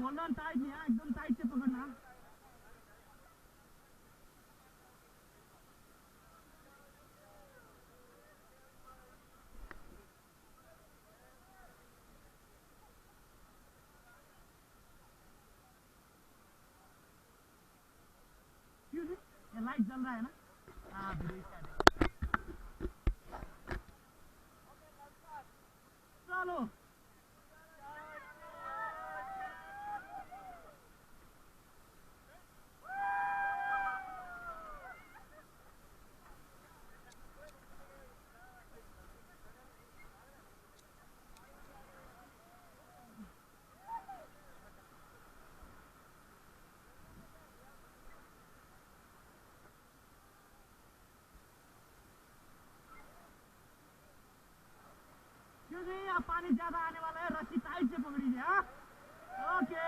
Hold on tight नहीं है, एकदम टाइट से पकड़ना। ये लाइट जल रहा है ना? हाँ चलो क्योंकि अब पानी ज्यादा आने वाला है, रस्सी टाइट से पकड़ीजिए। हाँ ओके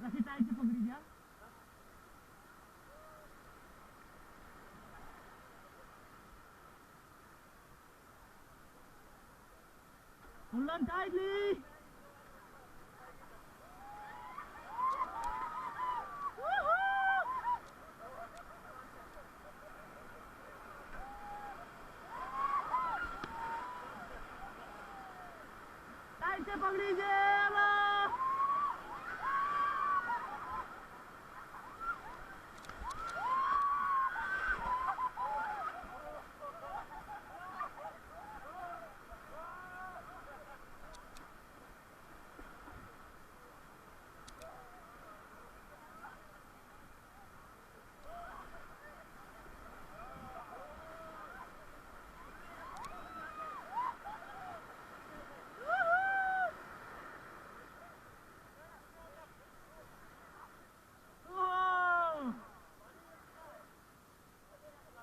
रस्सी टाइट से पकड़ीजिए। Hold on tightly. टाइट से पकड़ीजिए।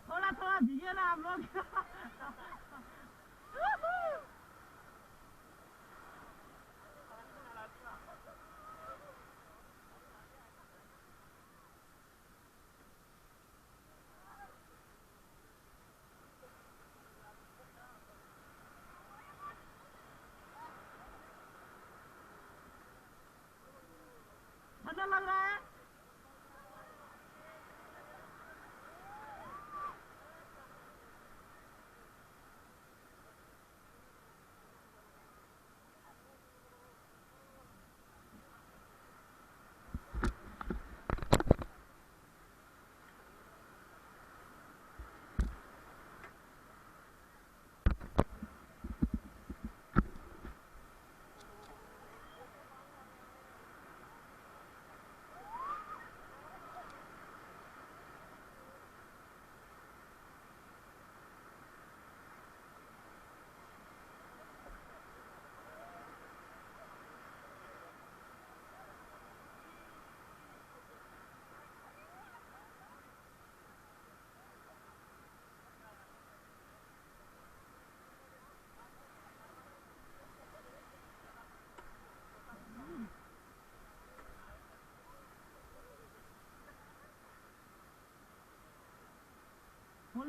थोड़ा थोड़ा भीगे ना हम लोग। ठंडा लग रहा है।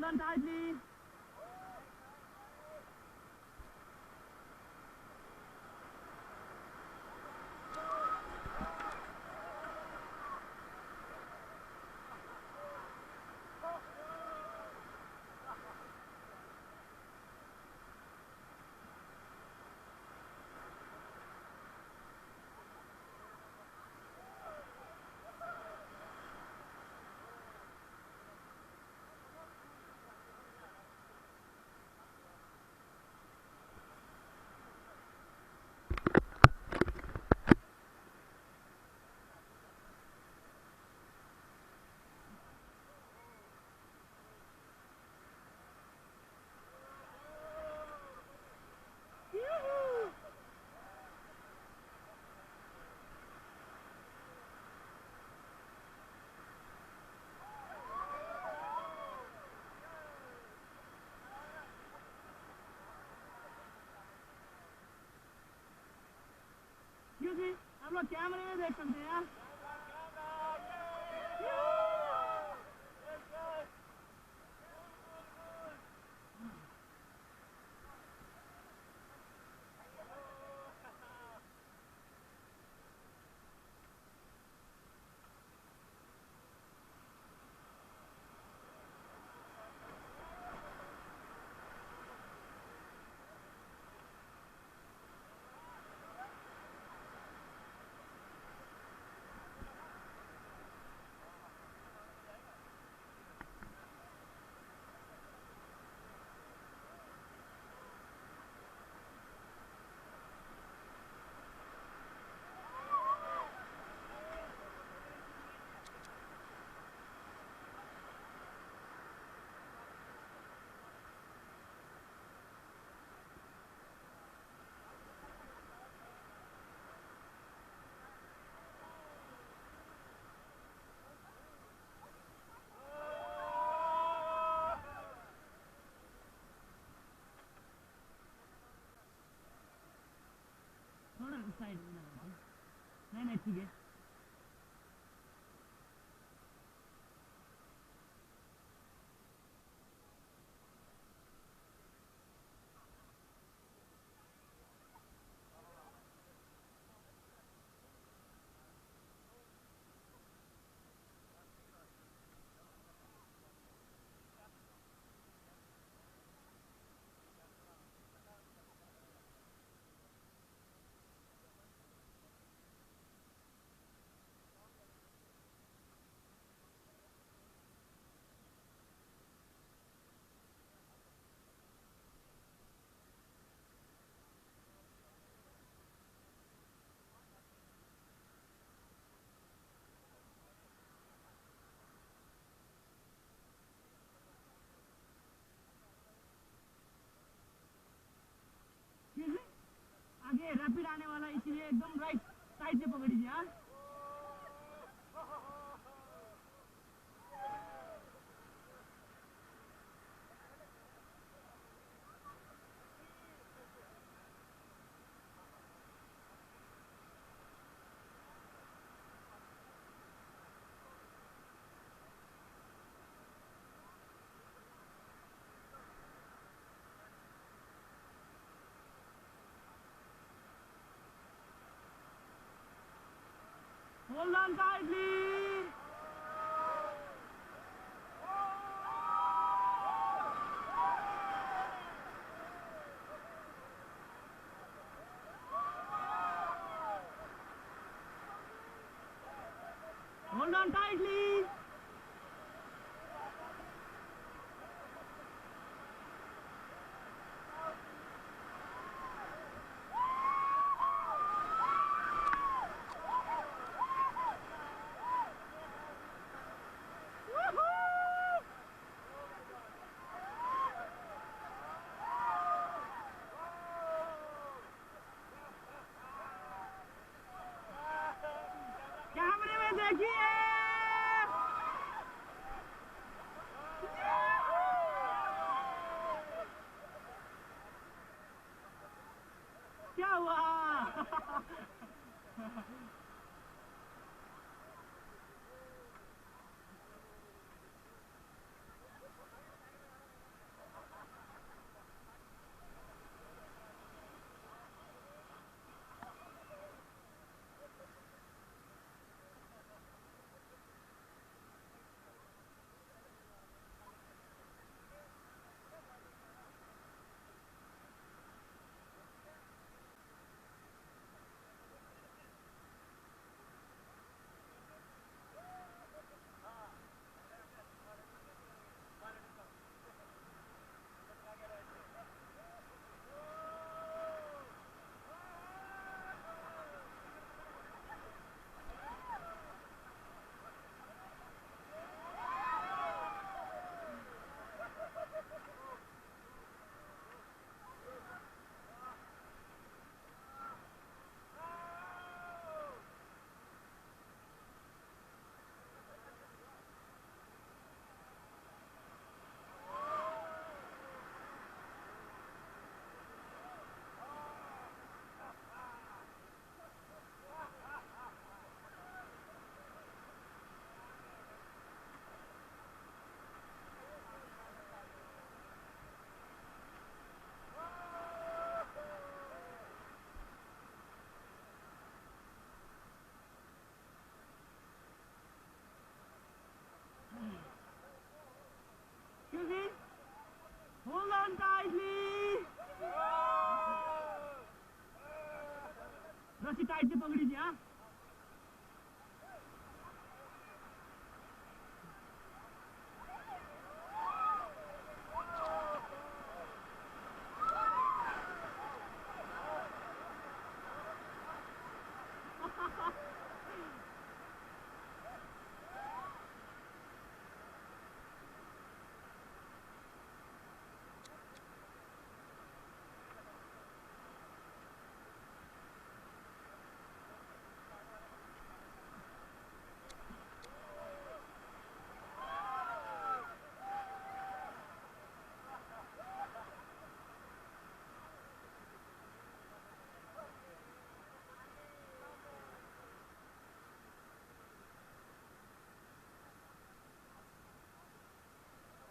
Hold on tightly. क्योंकि आप लोग कैमरे में देख सकते हैं। थोड़ा साइड में नहीं ठीक है। आगे रैपिड आने वाला, इसलिए एकदम राइट साइड से पकड़िए। हाँ, hold on tightly. Hold on tightly. कैमरे में देखिए। क्या हुआ? टाइट से पकड़ी जी। हाँ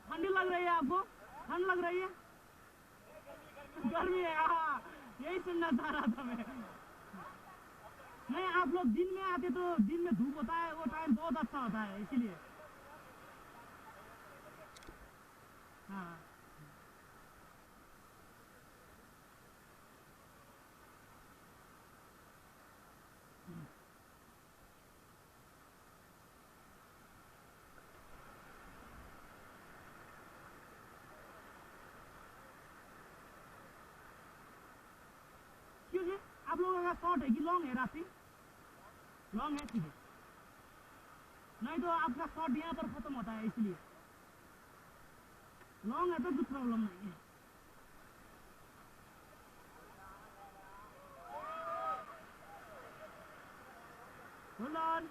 ठंडी लग रही है आपको? ठंड लग रही है? गर्मी है। हाँ यही सुनना चाह रहा था मैं। नहीं आप लोग दिन में आते तो दिन में धूप होता है, वो टाइम बहुत अच्छा होता है इसीलिए। हाँ क्यों जी? आप लोगों का शॉर्ट है कि लॉन्ग है रास्ते? लॉन्ग है, ठीक है। नहीं तो आपका शॉर्ट यहाँ पर खत्म होता है इसलिए। लॉन्ग है तो कुछ प्रॉब्लम नहीं है। Hold on.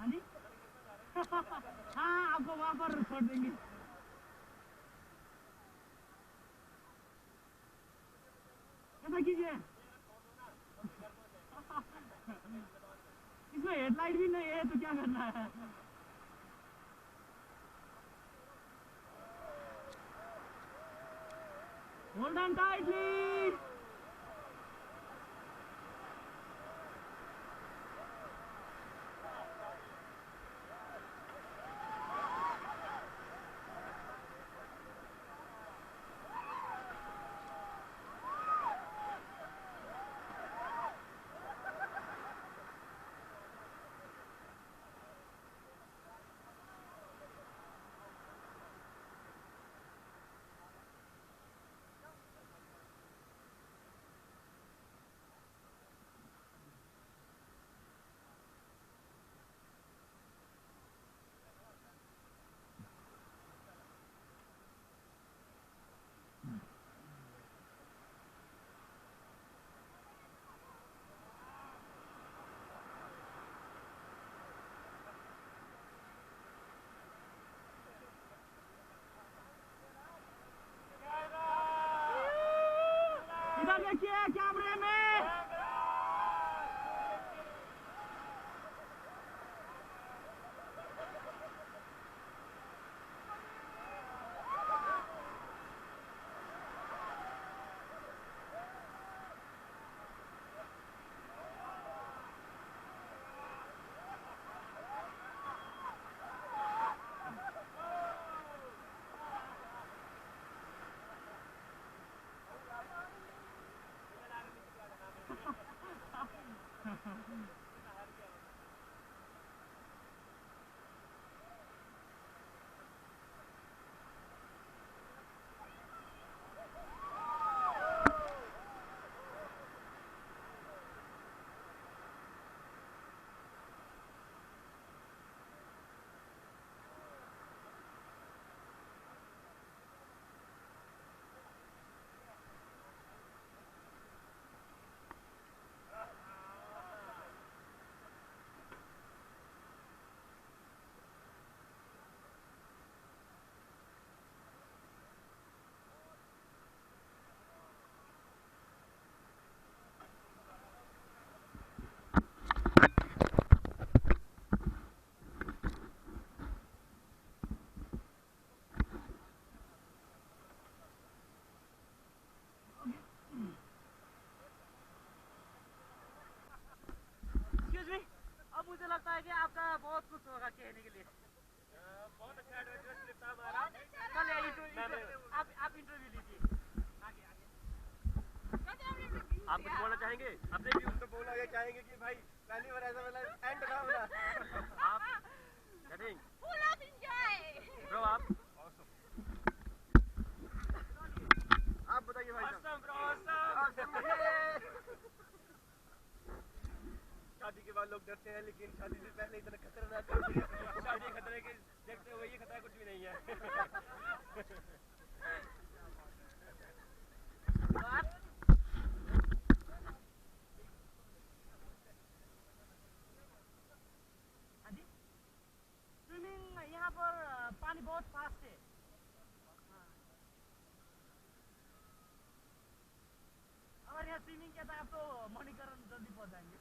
हाँ जी। हाँ आपको वहाँ पर छोड़ देंगे। ऐसा कीजिए। इसमें हेडलाइट भी नहीं है तो क्या करना है? Hold on tightly. इधर देखिए कैमरे में। बहुत कुछ होगा कहने के लिए। बहुत अच्छा एडवेंचरस ट्रिप था हमारा। चलिए आप इंटरव्यू लीजिए। आगे आगे आप कुछ बोलना चाहेंगे अपने व्यूज तो बोलना ये चाहेंगे कि भाई पहली बार ऐसा मतलब एंड ना होना आप cutting Full of enjoy. Bro आप बताइए भाई साहब शादी के बाद लोग डरते हैं लेकिन शादी से पहले इतना खतरनाक शादी खतरे के देखते हुए ये खतरा कुछ भी नहीं है स्विमिंग यहाँ पर पानी बहुत फास्ट है। अगर यहाँ स्विमिंग किया था आप तो मणिकरण जल्दी पहुंच जाएंगे।